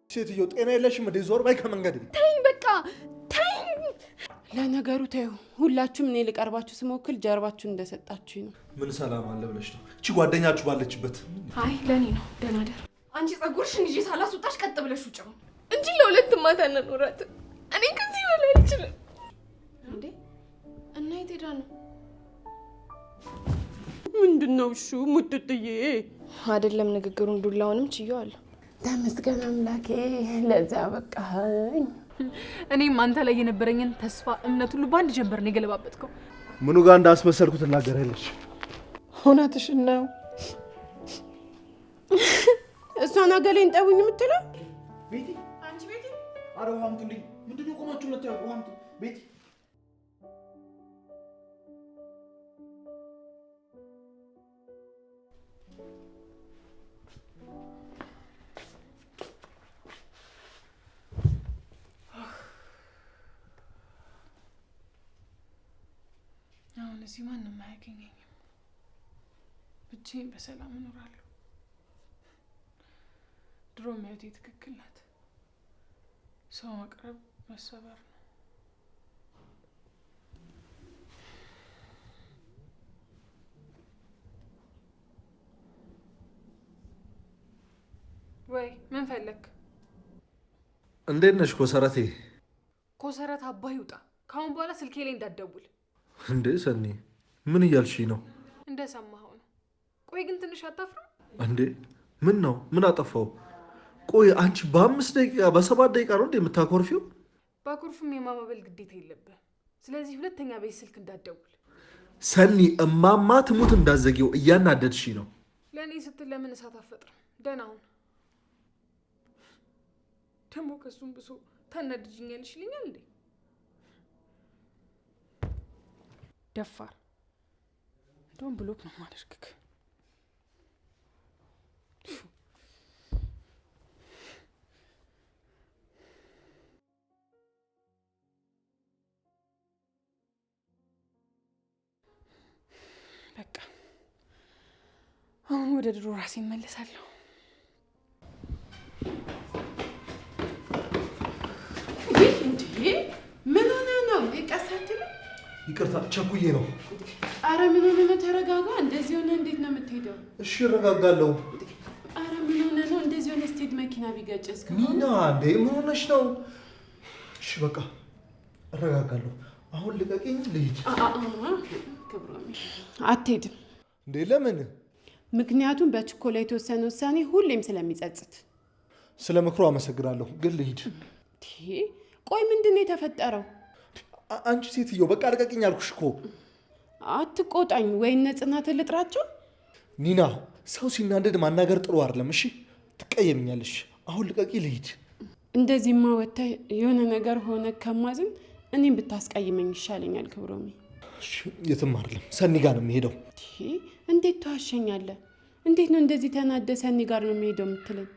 ሴትዮ ጤና የለሽም እንዴ? ዞር በይ ከመንገድ። ተይኝ በቃ ተይኝ። ለነገሩ ተይው። ሁላችሁም እኔ ልቀርባችሁ ስሞክል ጀርባችሁን እንደሰጣችሁኝ ነው። ምን ሰላም አለ ብለሽ ነው? እቺ ጓደኛችሁ ባለችበት። አይ ለኔ ነው። ደህና ደር። አንቺ ጸጉርሽን ይዤ ሳላስወጣሽ ቀጥ ብለሽ ውጭ ነው እንጂ ለሁለት ማታ እንኖራት። እኔ ከዚህ በላይ አልችልም። እንዴ እና የት ሄዳ ነው? ምንድነው? እሺ ሙጥጥዬ አይደለም ንግግሩን ዱላውንም ችዬዋለሁ። ተመስገን አምላኬ ለዛ በቃኝ። እኔም አንተ ላይ የነበረኝን ተስፋ እምነት ሁሉ ባንድ ጀንበር ነው የገለባበጥከው። ምኑ ጋር እንዳስመሰልኩት እናገራለሽ? እውነትሽን ነው። እሷን አገሌን ጠቡኝ የምትለው ቤቲ። አንቺ ቤቲ። አረ ውሃ አምጡልኝ። ምንድነው ቆማችሁ መታዩ? ውሃ አምጡ ቤቲ። አሁን እዚህ ማንም አያገኘኝም። ብቻዬን በሰላም እኖራለሁ። ድሮ ማየቴ ትክክል ናት። ሰው ማቅረብ መሰበር ነው። ወይ ምን ፈለክ? እንዴት ነሽ ኮሰረቴ? ኮሰረት አባይ ይውጣ። ካሁን በኋላ ስልኬ ላይ እንዳትደውል። እንዴ ሰኒ ምን እያልሽኝ ነው? እንደሰማኸው ነው። ቆይ ግን ትንሽ አታፍርም እንዴ? ምን ነው? ምን አጠፋው? ቆይ አንቺ በ5 ደቂቃ በ7 ደቂቃ ነው እንዴ የምታኮርፊው? ባኮርፍም የማማበል ግዴታ የለብህ። ስለዚህ ሁለተኛ ቤት ስልክ እንዳትደውል። ሰኒ እማማ ትሙት እንዳዘጊው እያናደድሽ ነው። ለእኔ ስትል ለምን እሳት አትፈጥርም? ደህና ሁን። ደግሞ ከሱም ብሶ ታናድጅኛለሽ ይለኛል እንዴ? ደፋር። እንደውም ብሎክ ነው የማደርግክ። በቃ አሁን ወደ ድሮ ራሴ እመለሳለሁ። ምን ሆነ ነው? ይቀሳትል። ይቅርታ ቸኩዬ ነው። አረ ምን ሆነ ነው? ተረጋጋ። እንደዚህ ሆነ እንዴት ነው የምትሄደው? እሺ እረጋጋለሁ። አረ ምን ሆነ ነው? እንደዚህ ሆነ ስትሄድ መኪና ቢገጭስ? ኒና እንዴ ምን ሆነሽ ነው? እሺ በቃ እረጋጋለሁ። አሁን ልቀቂኝ ልሂድ። ክብሮም አትሄድም እንዴ? ለምን? ምክንያቱም በችኮላ የተወሰነ ውሳኔ ሁሌም ስለሚጸጽት። ስለ ምክሩ አመሰግናለሁ፣ ግን ልሂድ። ቆይ ምንድን ነው የተፈጠረው? አንቺ ሴትዮ በቃ ልቀቂኝ አልኩሽ እኮ። አትቆጣኝ። ወይ እነ ጽናትን ልጥራቸው? ኒና ሰው ሲናደድ ማናገር ጥሩ አይደለም። እሺ ትቀየምኛለሽ። አሁን ልቀቂ ልሂድ። እንደዚህማ ወጥተህ የሆነ ነገር ሆነ ከማዝን እኔም ብታስቀይመኝ ይሻለኛል ክብሮሜ። እሺ የትም አይደለም፣ ሰኒ ጋር ነው የሚሄደው። እንዴት ተዋሸኛለህ? እንዴት ነው እንደዚህ ተናደ ሰኒ ጋር ነው የሚሄደው የምትለኝ?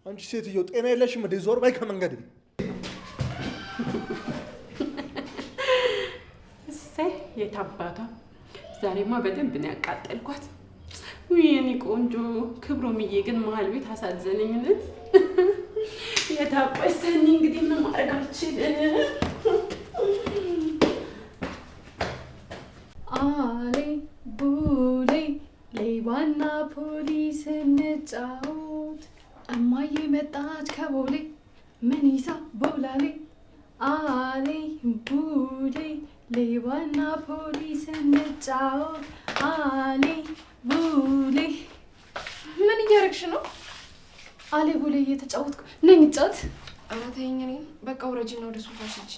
አንቺ ሴትዮ ጤና የለሽም እንዴ? ዞር በይ ከመንገድ። እሰይ የታባቷ ዛሬማ በደንብ ነው ያቃጠልኳት። ውይ የኔ ቆንጆ ክብሮምዬ ግን መሀል ቤት አሳዘነኝነት። የታባይ ሰኒ እንግዲህ ምን ማድረግ አልችልም። አሌ ቡሌ ሌባና ፖሊስ እንጫወት። እማዬ መጣች ከቦሌ ምን ይዛ ቦላሌ። አሌ ቡሌ ሌባና ፖሊስ እንጫወት። አሌ ቡሌ። ምን እያደረግሽ ነው? አሌ ቡሌ እየተጫወትኩ ነኝ። ጫት ኧረ ተይኝ። እኔ በቃ ውረጂና ወደ ሶፋሽ ሂጂ።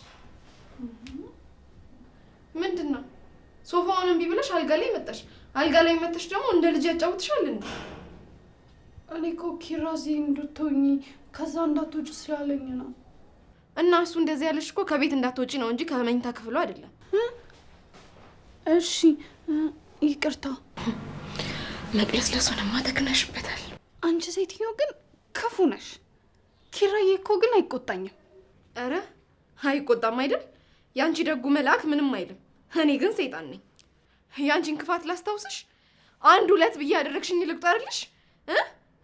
ምንድን ነው ሶፋውን እምቢ ብለሽ አልጋ ላይ መጣሽ? አልጋ ላይ መጣሽ ደግሞ እንደ ልጅ ያጫውትሻል እንዴ? እኔ እኮ ኪራ እዚህ እንድትሆኚ ከዛ እንዳትወጪ ስላለኝ ነው። እና እሱ እንደዚህ ያለሽ እኮ ከቤት እንዳትወጪ ነው እንጂ ከመኝታ ክፍሉ አይደለም። እሺ ይቅርታ። መቅለስለሱንማ ተክነሽበታል። አንቺ ሴትዮ ግን ክፉ ነሽ። ኪራዬ እኮ ግን አይቆጣኝም። ኧረ አይቆጣም አይደል? ያንቺ ደጉ መልአክ ምንም አይልም። እኔ ግን ሰይጣን ነኝ። ያንቺን ክፋት ላስታውስሽ? 1 2 ብዬ ያደረግሽኝ ልቁጠርልሽ?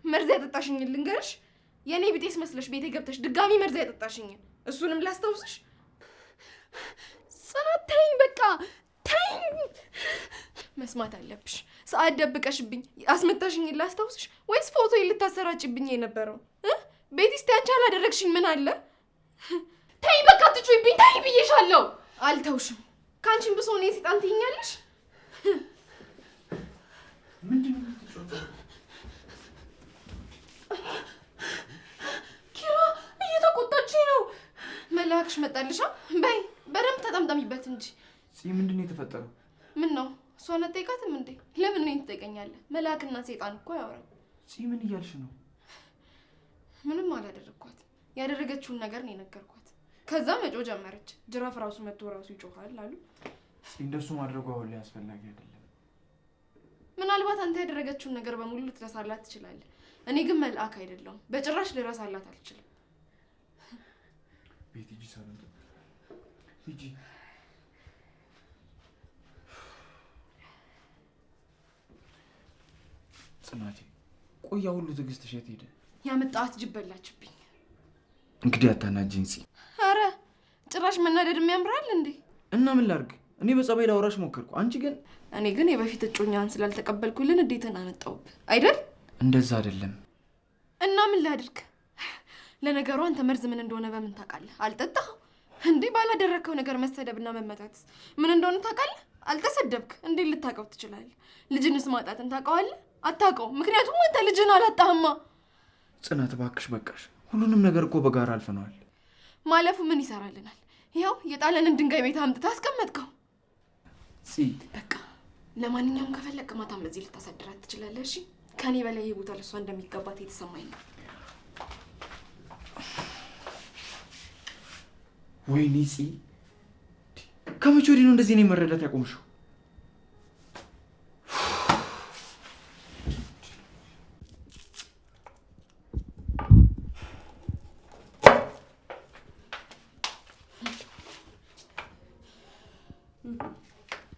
መርዝ ያጠጣሽኝ ልንገርሽ? የኔ ቢጤስ መስለሽ ቤቴ ገብተሽ ድጋሚ መርዛ ያጠጣሽኝ እሱንም ላስታውስሽ። ጽናት ተይኝ፣ በቃ ተይኝ። መስማት አለብሽ። ሰዓት ደብቀሽብኝ አስመታሽኝ ላስታውስሽ ወይስ ፎቶ ልታሰራጭብኝ የነበረው? ቤቲ እስቲ አንቺ አላደረግሽኝ ምን አለ? ተይኝ በቃ ትጩይብኝ፣ ተይኝ ብዬሻለሁ። አልተውሽም። ካንቺን ብሶ ነው ሰይጣን ትይኛለሽ። ምንድነው የምትጮተው? ኪራ እየተቆጣችኝ ነው። መላክሽ መጣልሻ። በይ በደንብ ተጠምጠሚበት እንጂ። ምንድነው የተፈጠረው? ምን ነው እሷን አትጠይቃትም እንዴ? ለምን ነው ትጠይቀኛለህ? መላክና ሰይጣን እኮ ያወራል። ምን እያልሽ ነው? ምንም አላደረግኳት። ያደረገችውን ነገር ነው የነገርኳት። ከዛ መጮ ጀመረች። ጅራፍ ራሱ መጥቶ ራሱ ይጮሃል አሉ። እንደሱ ማድረጉ አሁን ላይ አስፈላጊ አይደለም። ምናልባት አንተ ያደረገችውን ነገር በሙሉ ልትረሳላት ትችላለህ። እኔ ግን መልአክ አይደለሁም። በጭራሽ ልረሳላት አልችልም። ቤት ሂጂ፣ ሰላም ሂጂ። ጽናቴ ቆያ ሁሉ ትዕግስትሽ የት ሄደ? ያመጣት ጅብ በላችብኝ። እንግዲህ አታናጂኝ ጽ። ኧረ ጭራሽ መናደድ የሚያምራል እንዴ? እና ምን ላድርግ? እኔ በጸባይ ላወራሽ ሞከርኩ። አንቺ ግን እኔ ግን የበፊት እጮኛን ስላልተቀበልኩልን እንዴትን አመጣውብ አይደል? እንደዛ አይደለም። እና ምን ላድርግ? ለነገሩ አንተ መርዝ ምን እንደሆነ በምን ታውቃለህ? አልጠጣህ እንዴ? ባላደረከው ነገር መሰደብና መመታትስ ምን እንደሆነ ታውቃለህ? አልተሰደብክ እንዴ? ልታውቀው ትችላለህ? ልጅንስ ማጣትን ታውቀዋለህ? አታውቀው። ምክንያቱም አንተ ልጅን አላጣህማ። ጽናት እባክሽ በቃሽ። ሁሉንም ነገር እኮ በጋራ አልፈነዋል። ማለፉ ምን ይሰራልናል? ይኸው የጣለንን ድንጋይ ቤት አምጥተህ አስቀመጥከው። በቃ ለማንኛውም ከፈለክ ማታም በዚህ ልታሳድራት ትችላለህ። እሺ ከኔ በላይ ይሄ ቦታ ለሷ እንደሚገባት የተሰማኝ ነው። ወይኔ ጽ ከመቼ ወዲህ ነው እንደዚህ እኔ መረዳት ያቆምሽው?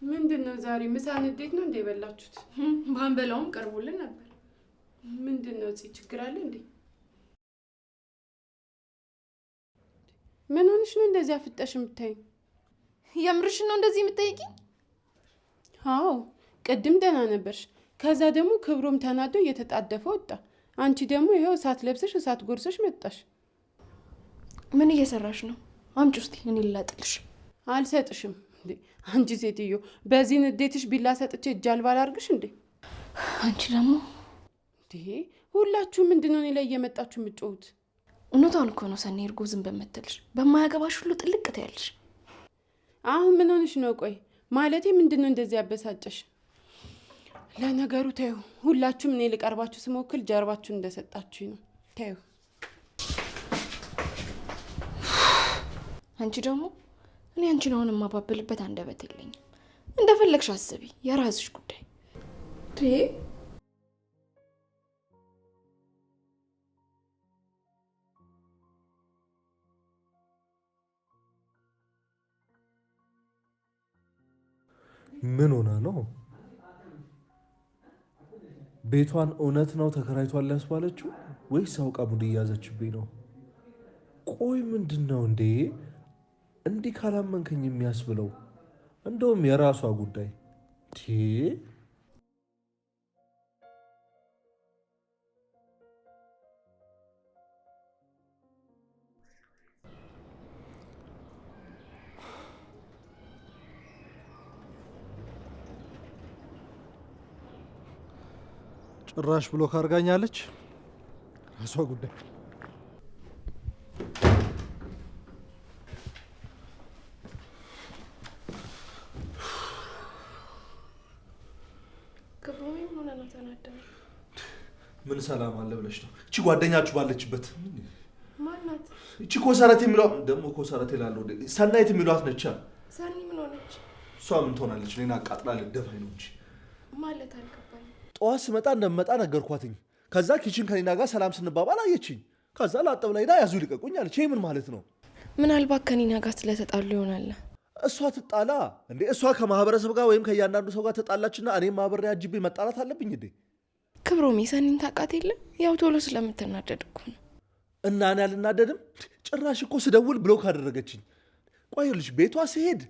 ምንድነው ዛሬ ምሳን እንዴት ነው እንደ በላችሁት? ባንበላውም ቀርቦልን ነበር። ምንድነው ጽ ችግር አለ እንዴ? ምን ሆነሽ ነው እንደዚህ አፍጠሽ የምታይ? የምርሽ ነው እንደዚህ የምትጠይቂኝ? አዎ ቅድም ደህና ነበርሽ። ከዛ ደግሞ ክብሮም ተናዶ እየተጣደፈ ወጣ። አንቺ ደግሞ ይሄው እሳት ለብሰሽ እሳት ጎርሰሽ መጣሽ። ምን እየሰራሽ ነው? አምጪ ውስጥ እኔ ልላጥልሽ። አልሰጥሽም እንዴ አንቺ ሴትዮ። በዚህ ንዴትሽ ቢላ ሰጥቼ እጅ አልባ ላድርግሽ እንዴ? አንቺ ደግሞ እንዴ ሁላችሁ ምንድነው እኔ ላይ እየመጣችሁ የምትጮሁት? እውነቷን እኮ ነው ሰኔ። እርጎ ዝም በመተልሽ በማያገባሽ ሁሉ ጥልቅ ትያለሽ። አሁን ምን ሆነሽ ነው? ቆይ ማለቴ ምንድነው እንደዚህ ያበሳጨሽ? ለነገሩ ተዩ። ሁላችሁም እኔ ልቀርባችሁ ስሞክል ጀርባችሁን እንደሰጣችሁኝ ነው። ተዩ። አንቺ ደግሞ እኔ አንቺን አሁን የማባብልበት አንደበት የለኝም። እንደፈለግሽ አስቢ፣ የራስሽ ጉዳይ። ምን ሆና ነው? ቤቷን እውነት ነው ተከራይቷል ያስባለችው ወይስ አውቃ ሙድ እያዘችብኝ ነው? ቆይ ምንድን ነው እንዴ እንዲህ ካላመንከኝ የሚያስብለው? እንደውም የራሷ ጉዳይ። ጭራሽ ብሎክ አድርጋኛለች። ራሷ ጉዳይ። ምን ሰላም አለ ብለሽ ነው? እቺ ጓደኛችሁ ባለችበት ማናት? እቺ ኮሰረት የሚሏት ደግሞ ኮሰረት ይላሉ። ሰናይት የሚሏት ነች። ሰኒ ምን ሆነች? እሷ ምን ትሆናለች? እኔን አቃጥላ ልደፋኝ ነው እንጂ ማለት አልገባኝ። ጠዋት ስመጣ እንደምመጣ ነገርኳትኝ። ከዛ ኪችን ከኔና ጋር ሰላም ስንባባል አየችኝ። ከዛ ላጠብ ላይ ያዙ ልቀቁኝ አለች። ይሄ ምን ማለት ነው? ምናልባት ከኔና ጋር ስለተጣሉ ይሆናል። እሷ ትጣላ እንዴ? እሷ ከማህበረሰብ ጋር ወይም ከእያንዳንዱ ሰው ጋር ተጣላችና እኔም ማህበሬ አጅብኝ መጣላት አለብኝ እንዴ? ክብሮም ሰኒን ታውቃት የለ? ያው ቶሎ ስለምትናደድ እኮ ነው። እና እኔ አልናደድም? ጭራሽ እኮ ስደውል ብሎክ አደረገችኝ። ቆይልሽ ቤቷ ሲሄድ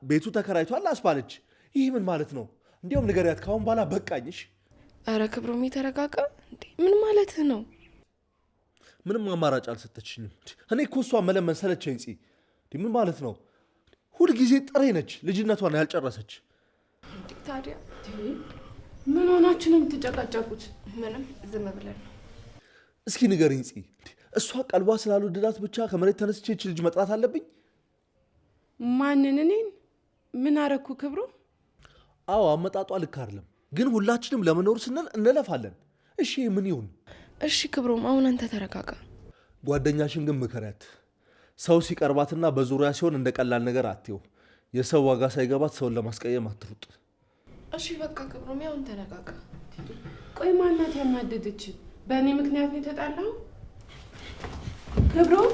ቤቱ ተከራይቷል አስባለች። ይህ ምን ማለት ነው? እንዲያውም ንገሪያት ካሁን በኋላ በቃኝሽ። አረ ክብሮም ተረጋጋ። ምን ማለትህ ነው? ምንም አማራጭ አልሰጠችኝም። እኔ እኮ እሷ መለመን ሰለቸኝ። ምን ማለት ነው? ሁልጊዜ ጥሬ ነች፣ ልጅነቷን ያልጨረሰች። ታዲያ ምን ሆናችሁ ነው የምትጨቃጨቁት? ምንም ዝም ብለን ነው። እስኪ ንገሪኝ እሷ ቀልቧ ስላልወደዳት ብቻ ከመሬት ተነስቼ ይህች ልጅ መጥራት አለብኝ? ማንን? እኔን? ምን አረኩ ክብሩ? አዎ አመጣጧ ልክ አይደለም፣ ግን ሁላችንም ለመኖር ስንል እንለፋለን። እሺ ምን ይሁን? እሺ ክብሮም አሁን አንተ ተረጋጋ። ጓደኛሽን ግን ምከሪያት። ሰው ሲቀርባትና በዙሪያ ሲሆን እንደ ቀላል ነገር አትየው። የሰው ዋጋ ሳይገባት ሰውን ለማስቀየም አትሩጥ። እሺ በቃ ክብሮም አሁን ተረጋጋ። ቆይ ማናት ያናደደች? በእኔ ምክንያት ነው የተጣላው? ክብሮም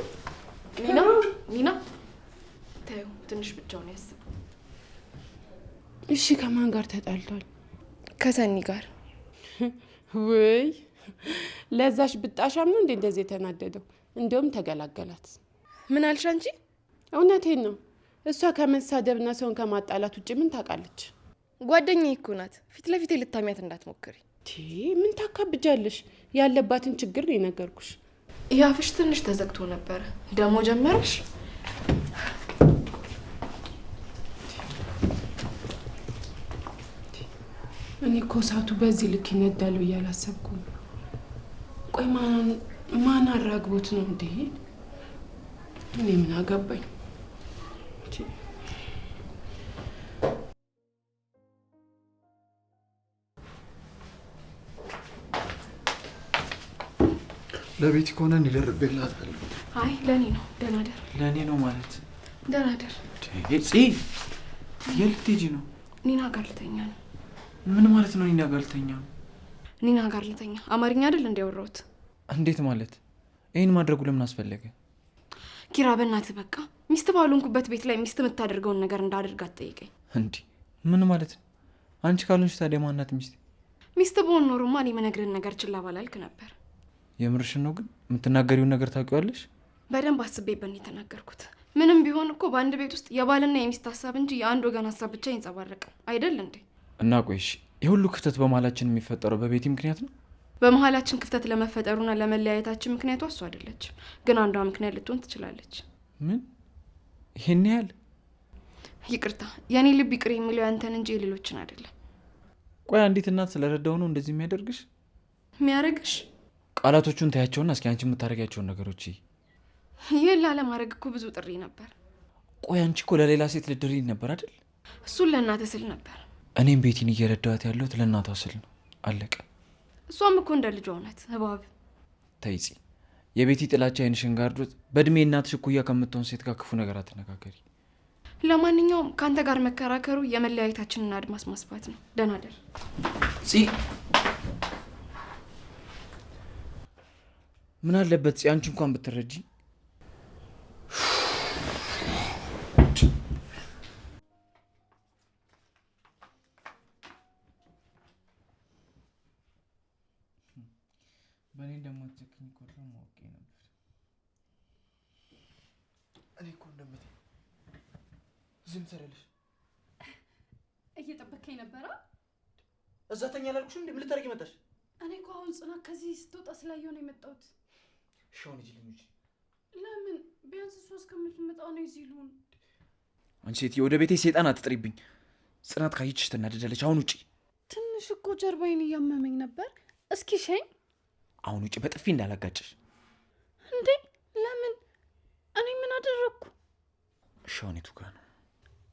ኒና ታዩ ትንሽ ብቻውን ያስብ። እሺ ከማን ጋር ተጣልቷል? ከሰኒ ጋር። ወይ ለዛሽ ብጣሻም ነው እንደዚህ የተናደደው? እንደውም ተገላገላት። ምን አልሽ አንቺ? እውነቴን ነው። እሷ ከመሳደብና ሰውን ከማጣላት ውጭ ምን ታውቃለች? ጓደኛዬ እኮ ናት። ፊት ለፊት ልታሚያት እንዳትሞክሪ። ምን ታካብጃለሽ? ያለባትን ችግር ነው የነገርኩሽ። ያፍሽ ትንሽ ተዘግቶ ነበር፣ ደሞ ጀመረሽ። እኔ እኮ እሳቱ በዚህ ልክ ይነዳል ብዬ አላሰብኩም። ቆይ ማን አራግቦት ነው እንዴ? እኔ ምን አገባኝ? ለቤት ከሆነ እንዲደርብላታለሁ። አይ ለኔ ነው። ደህና ደር። ለኔ ነው ማለት? ደህና ደር። የልትሄጂ ነው? ኒና ጋር ልተኛ ነው። ምን ማለት ነው? ኒና ጋር ልተኛ ነው? ኒና ጋር ልተኛ አማርኛ አይደል እንዲያወራሁት? እንዴት ማለት? ይሄን ማድረጉ ለምን አስፈለገ? ኪራ በእናትህ በቃ ሚስት ባልሆንኩበት ቤት ላይ ሚስት የምታደርገውን ነገር እንዳደርግ አትጠይቀኝ። እንዴ ምን ማለት ነው? አንቺ ካልሆንሽ ታዲያ ማናት ሚስት? ሚስት በሆን ኖሮማ እኔ የምነግርህን ነገር ችላ ባላልክ ነበር። የምርሽን ነው? ግን የምትናገሪውን ነገር ታውቂዋለሽ? በደንብ አስቤበት ነው የተናገርኩት። ምንም ቢሆን እኮ በአንድ ቤት ውስጥ የባልና የሚስት ሀሳብ እንጂ የአንድ ወገን ሀሳብ ብቻ ይንጸባረቃል አይደል እንዴ? እና ቆይሽ የሁሉ ክፍተት በመሀላችን የሚፈጠረው በቤቲ ምክንያት ነው? በመሀላችን ክፍተት ለመፈጠሩና ለመለያየታችን ምክንያቱ እሷ አይደለችም፣ ግን አንዷ ምክንያት ልትሆን ትችላለች። ምን? ይሄን ያህል? ይቅርታ የኔ ልብ ይቅር የሚለው ያንተን እንጂ የሌሎችን አይደለም። ቆይ አንዲት እናት ስለረዳው ነው እንደዚህ የሚያደርግሽ? የሚያደርግሽ? ቃላቶቹን ታያቸውና እስኪ አንቺ የምታደርጊያቸውን ነገሮች ይህን ላለማድረግ እኮ ብዙ ጥሪ ነበር። ቆይ አንቺ እኮ ለሌላ ሴት ልድሪኝ ነበር አይደል? እሱን ለእናትህ ስል ነበር። እኔም ቤቲን እየረዳኋት ያለሁት ለእናቷ ስል ነው። አለቀ። እሷም እኮ እንደ ልጇ ናት። እባብ ተይጺ። የቤቲ ጥላቻ አይንሽን ጋርዶት በእድሜ እናትሽ እኩያ ከምትሆን ሴት ጋር ክፉ ነገር አትነጋገሪ። ለማንኛውም ከአንተ ጋር መከራከሩ የመለያየታችንን አድማስ ማስፋት ነው። ደህና ደር። ምን አለበት አንቺ እንኳን ብትረጂ። በእኔ እንደማትጨክኝ እኮ ማወቄ ነበር። እኔ እኮ እንደምት ዝም ትላለሽ። እየጠበከኝ ነበረ። እዛ ተኛ ላልኩሽ እንዴ? ምን ልታረጊ መጣሽ? እኔ እኮ አሁን ጽናት ከዚህ ስትወጣ ስላየሁ ነው የመጣሁት። ሻውን እጂ ልጅ ለምን? ቢያንስ እሷ እስከምትመጣ ነው እዚህ ልሁን። አንቺ ሴትዮ ወደ ቤቴ ሰይጣን አትጥሪብኝ። ጽናት ካየችሽ ትናደዳለች። አሁን ውጪ። ትንሽ እኮ ጀርባዬን እያመመኝ ነበር። እስኪ ሸኝ። አሁን ውጪ፣ በጥፊ እንዳላጋጭሽ። እንዴ ለምን? እኔ ምን አደረግኩ? ሻውኔቱ ጋር ነው።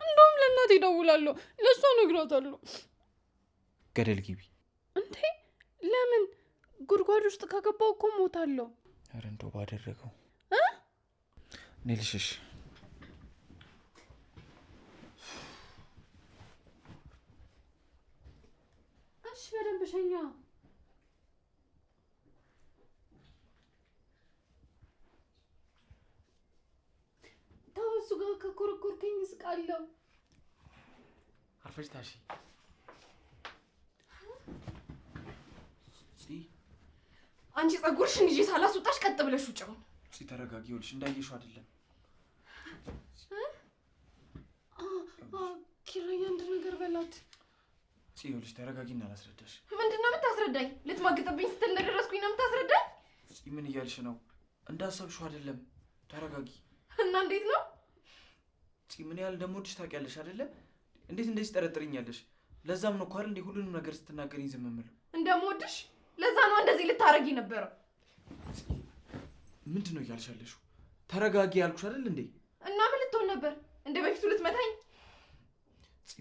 እንደውም ለእናቴ እደውላለሁ፣ ለእሷ እነግራታለሁ። ገደል ግቢ። እንዴ ለምን? ጉድጓድ ውስጥ ከገባው እኮ ሞታለሁ። ኧረ እንደው ባደረገው። እኔ ልሽሽ። እሺ በደንብ ሸኛ። ተው፣ እሱ ጋር ከኮረኮርከኝ እስቃለሁ። አርፈሽ ታሺ። አንቺ ጸጉርሽን ይዤ ሳላስወጣሽ ቀጥ ብለሽ ውጭ ነው። ተረጋጊ። ይኸውልሽ እንዳየሽው አይደለም። ኪራይ አንድ ነገር በላት። ይኸውልሽ ተረጋጊና ላስረዳሽ። ምንድን ነው የምታስረዳኝ? ልትማግጥብኝ ስትል እንደደረስኩኝ ነው የምታስረዳኝ? ምን እያልሽ ነው? እንዳሰብሽው አይደለም። ተረጋጊ። እና እንዴት ነው? ምን ያህል እንደምወድሽ ታውቂያለሽ አይደለ? እንዴት እንደዚህ ጠረጥሪኛለሽ? ለዛም ነው እኮ አይደል እንዴ ሁሉንም ነገር ስትናገሪኝ ዝም የምለው። እንደምወድሽ ለዛ ነው እንደዚህ ልታረጊ ነበረው። ምንድን ነው እያልሽ ያለሽው? ተረጋጊ ያልኩሽ አይደል እንዴ? እና ምን ልትሆን ነበር? እንደ በፊቱ ልትመታኝ?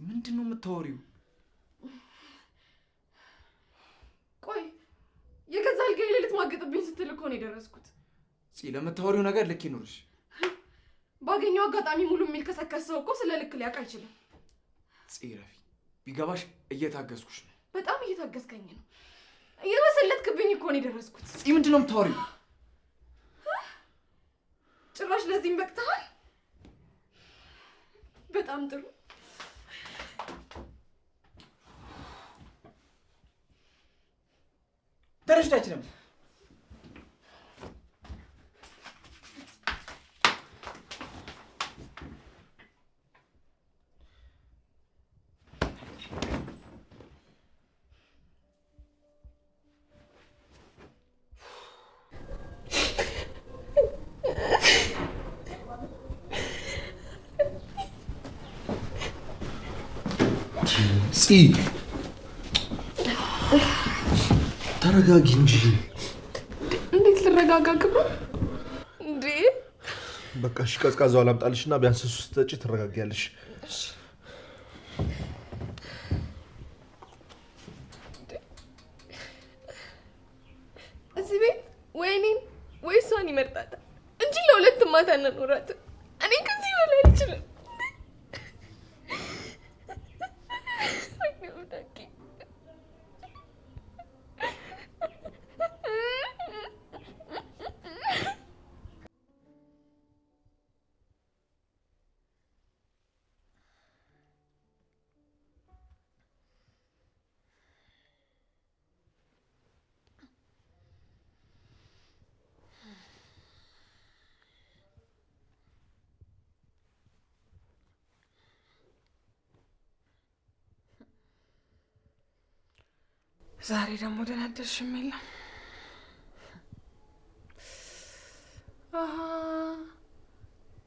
ምንድን ነው የምታወሪው? ቆይ የገዛ አልጋዬ ላይ ልትማግጥብኝ ስትል እኮ ነው የደረስኩት። ለምታወሪው ነገር ልክ ይኖርሽ። ባገኘው አጋጣሚ ሙሉ የሚልከሰከስ ሰው እኮ ስለ ልክ ሊያውቅ አይችልም። ረፊ ቢገባሽ እየታገዝኩሽ ነው። በጣም እየታገዝከኝ ነው። እየመሰለትክብኝ እኮ ነው የደረስኩት። ምንድን ነው የምታወሪው? ጭራሽ ለዚህም በቅተሃል። በጣም ጥሩ። ተረሽታችንም ተረጋጊ እንጂ። እንዴት ልረጋጋ ግብሩ እንዴ? በቃ እሺ፣ ቀዝቃዛው ላምጣልሽና ቢያንስ እሱ ስትጠጪ ትረጋጊያለሽ። እዚህ ቤት ወይ እኔን ወይ እሷን ይመርጣታል እንጂ ለሁለት ማታ እናኖራት። እኔ ከዚህ በላይ አልችልም። ዛሬ ደግሞ ደህና አደርሽም የለም።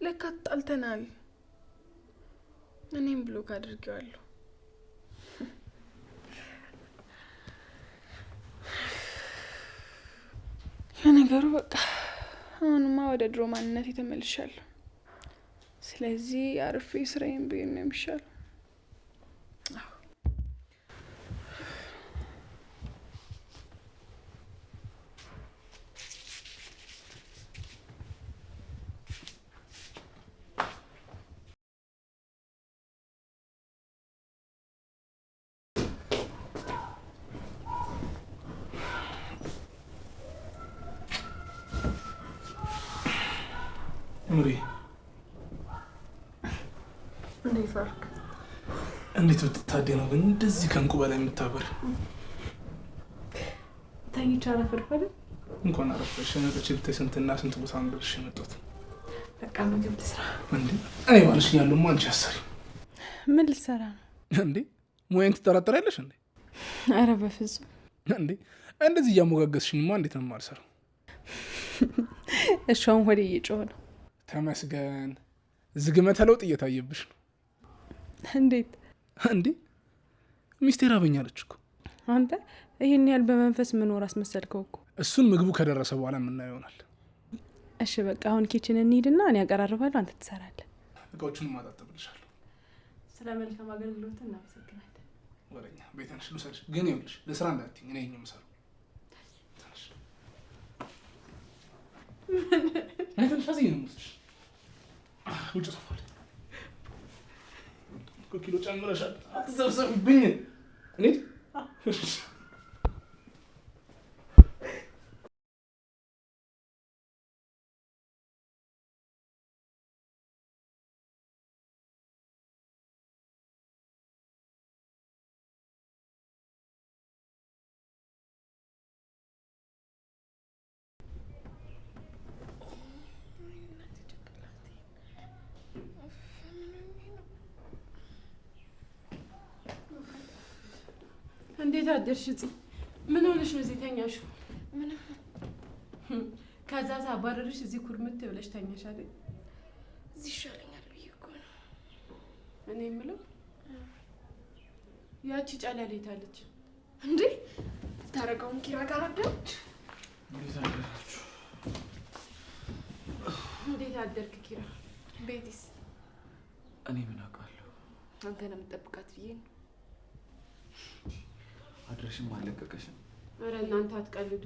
ለካ ተጣልተናል። እኔም ብሎክ አድርጌዋለሁ። ለነገሩ በቃ አሁንማ ወደ ድሮ ማንነት ተመልሻለሁ። ስለዚህ አርፌ ስራዬን ብሄድ ነው የሚሻለው። ኑሪ እንዴት ዋልክ? እንዴት ብትታደይ ነው ግን እንደዚህ ከእንቁ በላይ የምታበር? ተኝቼ አረፈድኩ። እንኳን አረፈሽ። መጥቼ ብታይ ስንትና ስንት ቦታ ነው ደርሼ የመጣሁት። በቃ ምግብ ልስራ እንዴ? እኔ ባልሽ ያለውማ አንቺ አሰሪ። ምን ልትሰራ ነው እንዴ? ሙያን ትጠራጠሪያለሽ እንዴ? አረ በፍጹም እንዴ! እንደዚህ እያሞጋገስሽኝማ እንዴት ነው የማልሰራው? እሷን ወደ እየጮኸ ነው። ተመስገን። ዝግመተ ለውጥ እየታየብሽ ነው። እንዴት እንዴ? ሚስቴ ራበኛለች እኮ። አንተ ይህን ያህል በመንፈስ ምኖር አስመሰልከው እኮ። እሱን ምግቡ ከደረሰ በኋላ የምናየው ይሆናል። እሺ በቃ አሁን ኪችን እንሂድና እኔ አቀራርባለሁ፣ አንተ ትሰራለህ። እቃዎቹን ማጣጥብልሻለሁ። ስለ መልካም አገልግሎት እናመሰግናለን። ወደኛ ቤተንሽ ልውሰድሽ። ግን ይኸውልሽ ለስራ እንዳትይኝ፣ እኔ ነኝ የምሰራው። አይተንሽ አዝኝ ነው የምወስድሽ። ውጭ ሶፋ ላይ ኪሎ ጨምረሻል። አትዘብዘብብኝ። እኔ እንዴት አደርሽ ጽ? ምን ሆነሽ ነው እዚህ ተኛሽው? ምንም። ከዛ ሳባረርሽ እዚህ ኩርምት ብለሽ ተኛሽ አይደል? እዚህ ይሻለኛል ብዬ እኮ ነው። እኔ የምለው ያቺ ጨለሌት አለች እንዴ? ታረጋውን ኪራ ጋር አደረች። እንዴት አደራችሁ? እንዴት አደርክ ኪራ? ቤቲስ? እኔ ምን አውቃለሁ? አንተ ነው የምጠብቃት ብዬ ነው። አድረሽም አልለቀቀሽም። ኧረ እናንተ አትቀልዱ።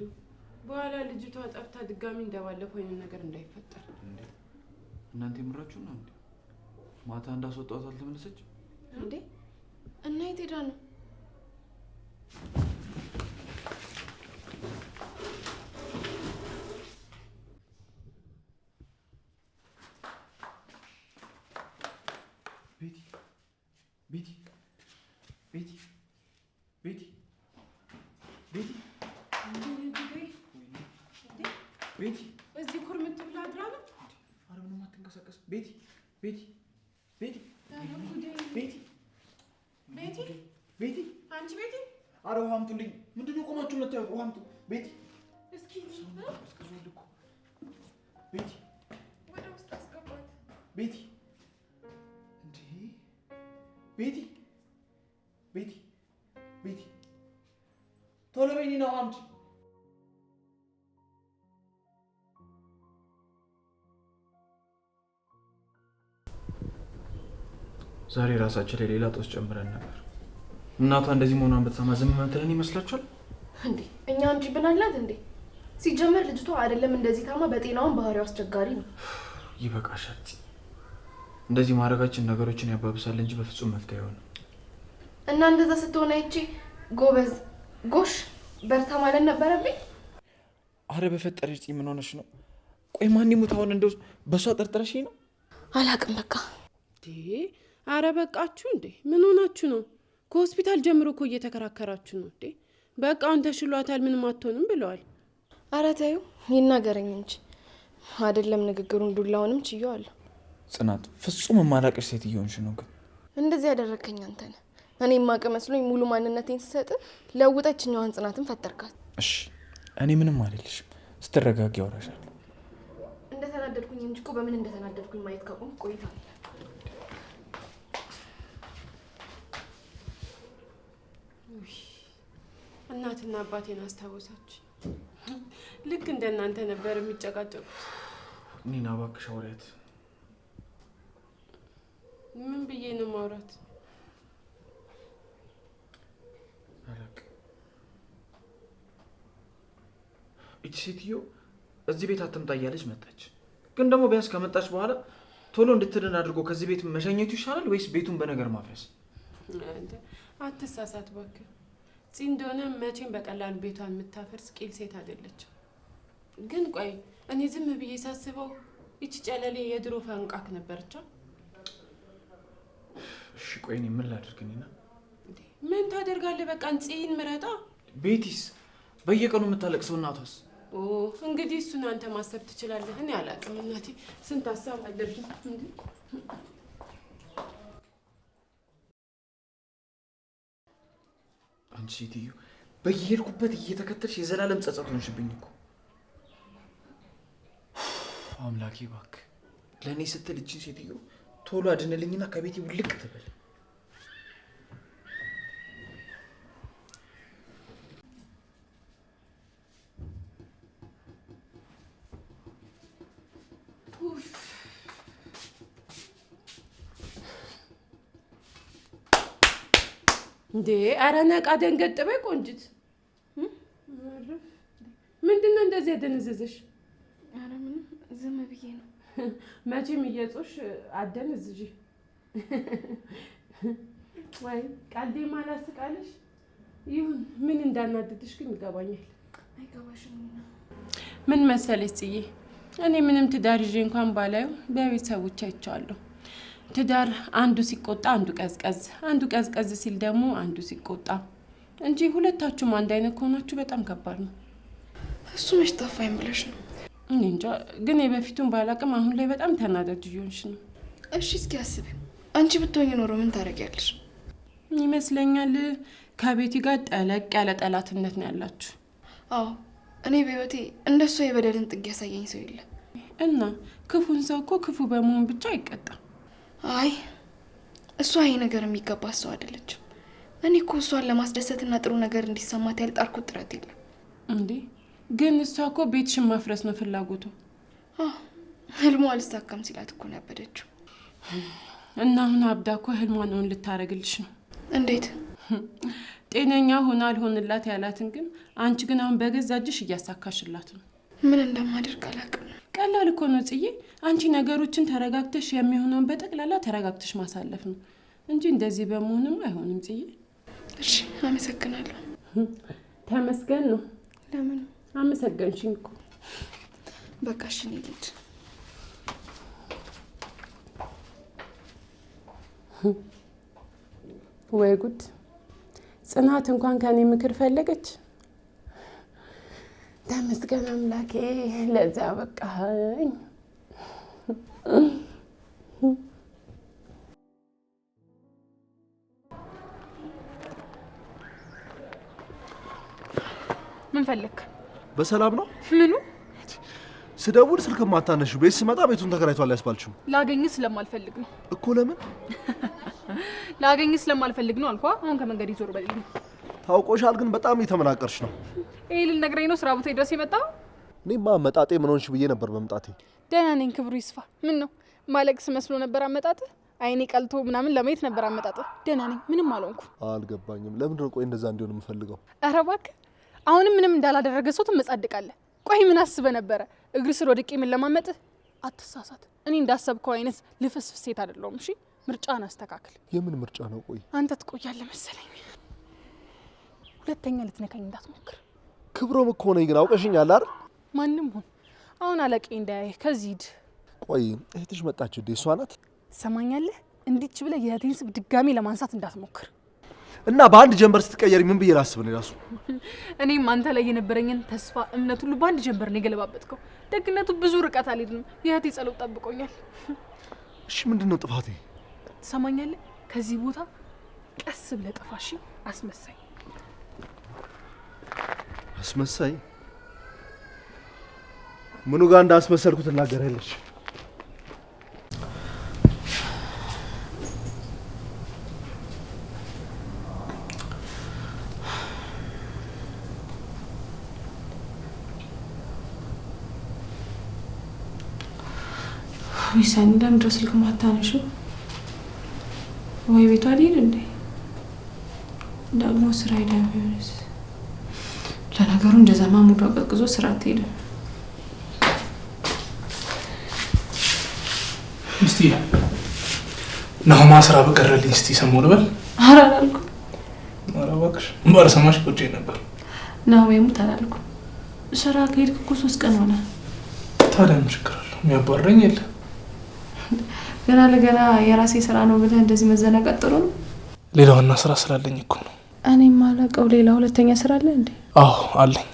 በኋላ ልጅቷ ጠፍታ ድጋሚ እንደባለፈው አይነት ነገር እንዳይፈጠር። እንዴ እናንተ የምራችሁ ነው እንዴ? ማታ እንዳስወጣት አልተመለሰች እንዴ? እና የት ሄዳ ነው? ቤቲ ቤቲ ቤቲ ቤቲ ቤቲ ቤቲ እዚህ ኩርምት ብላ አድራ ነው። ኧረ ምንም አትንቀሳቀስ። ቤቲ ቤቲ ቤቲ ቤቲ ቤቲ ቤቲ አንቺ ቤቲ፣ ኧረ ውሃ አምጡልኝ። ምንድን ነው ቆማችሁ የምታዩት? ውሃ አምጡ። ቤቲ እስኪ ቤቲ ወደ ውስጥ አስገባት። ቤቲ እንዴ ቤቲ ቤቲ ቤቲ ቶሎ በይኒ ነው ውሃ አምጪ። ዛሬ ራሳችን ላይ ሌላ ጦስ ጨምረን ነበር። እናቷ እንደዚህ መሆኗን በተሰማ ዝም መተለን ይመስላችኋል እንዴ? እኛ እንጂ ብናላት እንዴ? ሲጀመር ልጅቷ አይደለም እንደዚህ ታማ፣ በጤናውን ባህሪው አስቸጋሪ ነው። ይበቃሻል። እንደዚህ ማድረጋችን ነገሮችን ያባብሳል እንጂ በፍጹም መፍትሄ አይሆንም። እና እንደዛ ስትሆን አይቼ ጎበዝ ጎሽ በርታ ማለት ነበረብኝ። አረ በፈጠረሽ ጽ ምን ሆነሽ ነው? ቆይ ማን ይሙት አሁን እንደው በሷ ጠርጥረሽ ነው? አላቅም በቃ። አረ በቃችሁ እንዴ! ምን ሆናችሁ ነው? ከሆስፒታል ጀምሮ እኮ እየተከራከራችሁ ነው እንዴ? በቃ አሁን ተሽሏታል፣ ምንም አትሆንም ብለዋል። አረ ተይው ይናገረኝ እንጂ አይደለም ንግግሩን ዱላውንም ችየዋለሁ። ጽናት ፍጹም የማላቅሽ ሴት እየሆንሽ ነው። ግን እንደዚህ ያደረከኝ አንተ ነህ። እኔ ማቀ መስሎኝ ሙሉ ማንነቴን ስሰጥ ለውጠችኛዋን ጽናትን ፈጠርካት። እሺ እኔ ምንም አይደልሽም። ስትረጋጊ ያወራሻል። እንደተናደድኩኝ እንጂ እኮ በምን እንደተናደድኩኝ ማየት ካቆም ቆይቷል። እናትና አባቴን አስታወሳች። ልክ እንደ እናንተ ነበር የሚጨቃጨቁት። ኒና እባክሽ አውሪያት። ምን ብዬ ነው ማውራት? እቺ ሴትዮ እዚህ ቤት አትምጣ እያለች መጣች። ግን ደግሞ ቢያንስ ከመጣች በኋላ ቶሎ እንድትድን አድርጎ ከዚህ ቤት መሸኘቱ ይሻላል ወይስ ቤቱን በነገር ማፍረስ? አትሳሳት እባክህ። ጽ እንደሆነ መቼም በቀላሉ ቤቷን የምታፈርስ ቂል ሴት አይደለችም። ግን ቆይ እኔ ዝም ብዬ ሳስበው እቺ ጨለሌ የድሮ ፈንቃክ ነበርቻ። እሺ ቆይ እኔ ምን ላድርግ? ኒና ምን ታደርጋለህ? በቃ ጽን ምረጣ። ቤቲስ በየቀኑ የምታለቅሰው እናቷስ? እንግዲህ እሱን አንተ ማሰብ ትችላለህ። እኔ አላውቅም እናቴ፣ ስንት ሀሳብ አለብኝ እንዴ። አንቺ ሴትዮ በየሄድኩበት እየተከተልሽ የዘላለም ጸጸት ሆንሽብኝ እኮ። አምላኬ እባክህ ለእኔ ስትል እችን ሴትዮ ቶሎ አድንልኝና ከቤቴ ውልቅ ትበል። እንዴ ኧረ ነቃ ደንገጥ በይ ቆንጅት። ምንድነው እንደዚህ ያደነዘዘሽ? ኧረ ምንም ዝም ብዬ ነው። መቼም እየጾሽ አደንዝጂ። ወይ ቀልዴ ማላስቃለሽ ይሁን። ምን እንዳናደድሽ ግን ይገባኛል። አይገባሽም። ምን መሰለሽ ጽዬ፣ እኔ ምንም ትዳር ይዤ እንኳን ባላየው በቤተሰቦች አይቼዋለሁ። ትዳር አንዱ ሲቆጣ አንዱ ቀዝቀዝ፣ አንዱ ቀዝቀዝ ሲል ደግሞ አንዱ ሲቆጣ እንጂ ሁለታችሁም አንድ አይነት ከሆናችሁ በጣም ከባድ ነው። እሱ መች ጠፋኝ ብለሽ ነው? እኔ እንጃ፣ ግን የበፊቱን ባላቅም አሁን ላይ በጣም ተናዳጅ እየሆንሽ ነው። እሺ እስኪ አስቢ፣ አንቺ ብትሆኚ ኖሮ ምን ታደርጊያለሽ? ይመስለኛል ከቤቲ ጋር ጠለቅ ያለ ጠላትነት ነው ያላችሁ። አዎ እኔ በህይወቴ እንደሱ የበደልን ጥግ ያሳየኝ ሰው የለም። እና ክፉን ሰው እኮ ክፉ በመሆን ብቻ አይቀጣም። አይ እሷ ይሄ ነገር የሚገባት ሰው አይደለችም። እኔ እኮ እሷን ለማስደሰትና ጥሩ ነገር እንዲሰማት ያልጣርኩት ጥረት የለም። እንዴ ግን እሷ እኮ ቤትሽን ማፍረስ ነው ፍላጎቱ። ህልሟ አልሳካም ሲላት እኮ ነው ያበደችው። እና አሁን አብዳ እኮ ህልሟን እውን ልታረግልሽ ነው። እንዴት? ጤነኛ ሆና አልሆንላት ያላትን ግን አንቺ ግን አሁን በገዛ እጅሽ እያሳካሽላት ነው። ምን እንደማደርግ አላውቅም። ቀላል እኮ ነው ጽዬ። አንቺ ነገሮችን ተረጋግተሽ የሚሆነውን በጠቅላላ ተረጋግተሽ ማሳለፍ ነው እንጂ እንደዚህ በመሆንም አይሆንም ጽዬ። እሺ አመሰግናለሁ። ተመስገን ነው። ለምን አመሰገንሽኝ እኮ። በቃ እሺ እኔ ልሂድ። ወይ ጉድ! ጽናት እንኳን ከኔ ምክር ፈለገች። ተመስገን አምላኬ ለዛ በቃኝ። ምን ፈለክ? በሰላም ነው? ምኑ? ስደውል ስልክ ማታነሹ፣ ቤት ስመጣ ቤቱን ተከራይቷል ያስባልሽው ላገኝ ስለማልፈልግ ነው እኮ። ለምን? ላገኝ ስለማልፈልግ ነው አልኳ። አሁን ከመንገድ ይዞር በልኝ። ታውቆሻል፣ ግን በጣም እየተመናቀርሽ ነው። ይሄ ልነግረኝ ነው ስራ ቦታ ድረስ የመጣው? እኔማ መጣጤ ምን ሆንሽ ብዬ ነበር መምጣቴ። ደህና ነኝ ክብሩ ይስፋ። ምን ነው ማለቅስ መስሎ ነበር አመጣጥ? አይኔ ቀልቶ ምናምን ለማየት ነበር አመጣጥ። ደህና ነኝ፣ ምንም አልሆንኩ። አልገባኝም። ለምንድን ነው ቆይ እንደዛ እንዲሆን የምፈልገው? ኧረ እባክህ አሁንም ምንም እንዳላደረገ ሰው ትመጻደቃለህ። ቆይ ምን አስበህ ነበረ? እግር ስር ወድቄ ምን ለማመጥህ? አትሳሳት። እኔ እንዳሰብከው አይነት ልፍስፍስ ሴት አይደለሁም። እሺ ምርጫን አስተካክል። የምን ምርጫ ነው? ቆይ አንተ ትቆያለህ መሰለኝ። ሁለተኛ ልትነካኝ እንዳትሞክር። ክብሮም እኮ ነኝ፣ ግን አውቀሽኛል አይደል? ማንም ሁን አሁን አለቄ እንዳያይ ከዚህ ሂድ። ቆይ እህትሽ መጣች እንዴ? እሷ ናት? ትሰማኛለህ? እንዲች ብለህ የእህቴን ስም ድጋሚ ለማንሳት እንዳትሞክር። እና በአንድ ጀንበር ስትቀየሪ ምን ብዬ ላስብ ነው ራሱ? እኔም አንተ ላይ የነበረኝን ተስፋ እምነት ሁሉ በአንድ ጀንበር ነው የገለባበጥከው። ደግነቱ ብዙ ርቀት አልሄድንም። የእህቴ ጸሎት ጠብቆኛል። እሺ ምንድነው ጥፋቴ? ትሰማኛለህ? ከዚህ ቦታ ቀስ ብለህ ጠፋ። እሺ አስመሳይ አስመሳይ? ምኑ ጋር እንዳስመሰልኩ ትናገራለች? ዊሳን ለምንድነው ስልክ ማታነሺው? ወይ ቤቷ ልሂድ እንዴ? ደግሞ ስራ ሄዳ ቢሆንስ? ለነገሩ እንደዛማ ሙዷ ቀዝቅዞ ስራ አትሄድም። እስቲ ናሆማ ስራ በቀረልኝ እስቲ ሰሞኑን ልበል። ኧረ አላልኩም። ኧረ እባክሽ ባልሰማሽ ቁጭ ነበር። ናሆም ይሙት አላልኩም። ስራ ከሄድክ እኮ 3 ቀን ሆነ። ታዲያ ምን ችግር አለው? የሚያባረኝ የለ። ገና ለገና የራሴ ስራ ነው ብለህ እንደዚህ መዘናጋት ጥሩ ነው? ሌላውና ስራ ስላለኝ እኮ ነው። እኔም አላውቀው። ሌላ ሁለተኛ ስራ አለ እንዴ? አዎ አለኝ።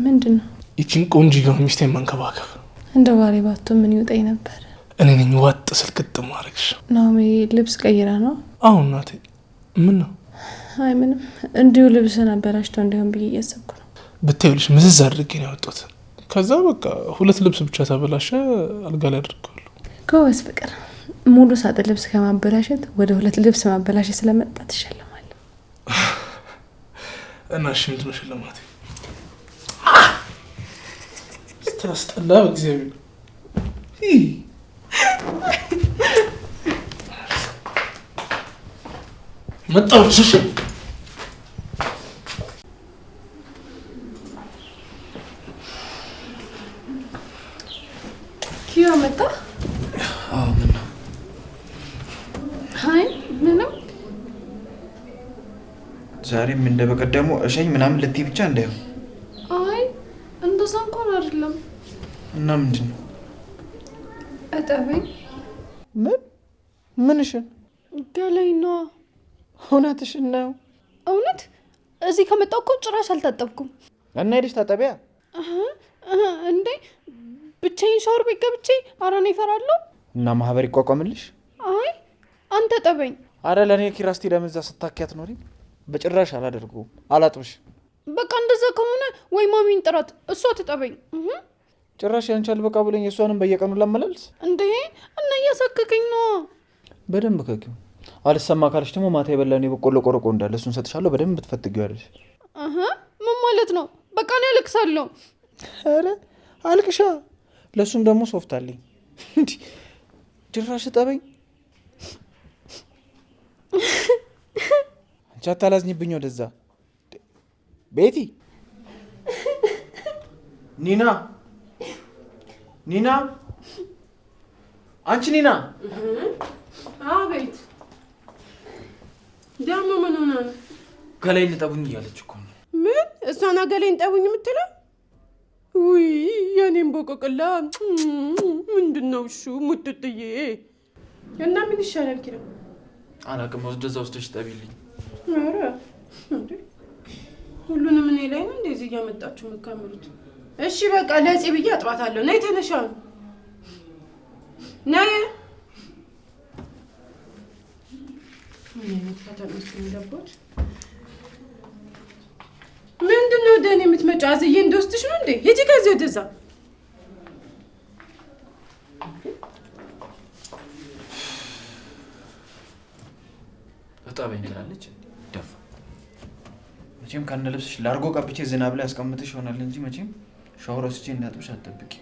ምንድን ነው? ይቺን ቆንጆ ሚስቴን መንከባከብ። እንደ ባሌ ባቶ ምን ይውጠኝ ነበር። እኔ ነኝ ዋጥ ስልክት ማረግሽ። ናሆሜ ልብስ ቀይራ ነው? አዎ እናቴ። ምን ነው? አይ ምንም፣ እንዲሁ ልብስን አበላሽቶ እንዲሆን ብዬ እያሰብኩ ነው። ብታዩልሽ ምዝዝ አድርጌ ነው ያወጣሁት። ከዛ በቃ 2 ልብስ ብቻ ተበላሸ፣ አልጋ ላይ አድርገዋለሁ። ጎበዝ ፍቅር። ሙሉ ሳጥን ልብስ ከማበላሸት ወደ 2 ልብስ ማበላሸት ስለመጣ ትሸለማለህ። እና እሺ ምንድን ነው ሽልማቴ? ስታስጠላ በእግዚአብሔር። መጣሁ። እሺ ኪዮ መጣ? አዎ ምን ነው? አይ ምንም። ዛሬም እንደበቀደሙ እሸኝ ምናምን ልትይ ብቻ እንዳይሆን። አይ እንደዛ እንኳን አይደለም። እና ምንድን ነው? እጠበኝ። ምንሽን? ገላኝ ነዋ። እውነትሽን ነው? እውነት? እዚህ ከመጣሁ እኮ ጭራሽ አልታጠብኩም። እና ሄደሽ ታጠቢያ። እንዴ ብቻዬን ሻወር ቤት ገብቼ አራኔ እፈራለሁ። እና ማህበር ይቋቋምልሽ? አይ አንተ ጠበኝ። አረ ለእኔ ኪራስቲ ለምዛ ስታኪያት ኖሪ። በጭራሽ አላደርገውም። አላጥብሽ። በቃ እንደዛ ከሆነ ወይ ማሚን ጥራት፣ እሷ ትጠበኝ። ጭራሽ ያንቻል በቃ ብለኝ እሷንም በየቀኑ ላመላልስ እንዴ? እና እያሳከከኝ ነው። በደንብ ከኪው አልሰማ ካለሽ ደግሞ ማታ የበላን የበቆሎ ቆረቆ እንዳለ እሱን ሰጥሻለሁ። በደንብ ትፈትጊዋለሽ። ምን ማለት ነው? በቃ እኔ አለቅሳለሁ። ኧረ አልቅሻ። ለእሱም ደግሞ ሶፍት አለኝ። እንዲህ ጭራሽ ጠበኝ። አንቺ አታላዝኝብኝ። ወደዛ ቤቲ። ኒና ኒና፣ አንቺ ኒና። አቤት። ደግሞ ምን ሆና ነው? ገላይ ልጠቡኝ እያለች እኮ ነው። ምን? እሷን ገላይን ጠቡኝ የምትለው? ውይ የኔም ቦቆቅላ ምንድን ነው? እሹ ሙጥጥዬ እና ምን ይሻላል? ኪራ አላቅም። ወስደዛ ወስደሽ ጠቢልኝ። ኧረ እንዴ ሁሉንም እኔ ላይ ነው እንደዚህ እያመጣችሁ የምትካምሩት? እሺ በቃ ለጽ ብዬ አጥባታለሁ። ነይ ተነሻ፣ ነይ። ምን አይነት ፈተና እንደቦት ምንድን ነው ወደ እኔ የምትመጪው? አዝዬ እንደወስድሽ ነው እንዴ? ሂጂ ከዚህ ወደዛ። እጠበኝ ትላለች። ደፋ። መቼም ከነ ልብስሽ ላርጎ ቀብቼ ዝናብ ላይ አስቀምጥሽ ይሆናል እንጂ መቼም ሻወር ወስጄ እንዳጥብሽ አትጠብቂ።